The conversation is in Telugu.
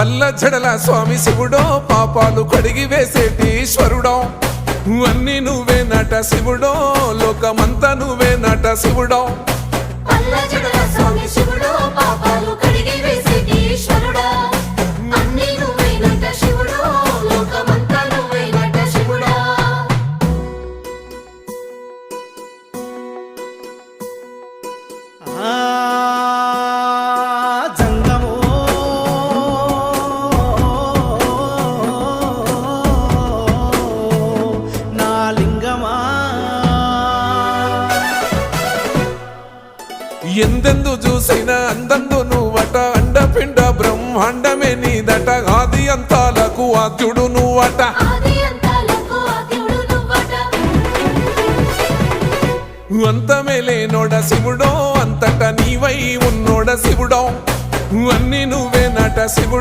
పల్ల జడల స్వామి శివుడో పాపాలు కడిగి వేసేటి ఈశ్వరుడో అన్ని నువ్వే నట శివుడో లోకమంతా నువ్వే నట శివుడో పల్ల జడల స్వామి శివుడో పాపాలు కడిగి వేసేటి ఈశ్వరుడో అన్ని నువ్వే నట శివుడో లోకమంతా నువ్వే నట శివుడో ఎందెందు చూసిన అందందు నువ్వట అండపిండ బ్రహ్మాండమే నీదట ఆది అంతాలకు ఆద్యుడు నువ్వట అంతమే లేనోడ శివుడో అంతట నీవై ఉన్నోడ శివుడో అన్ని నువ్వే నట శివుడో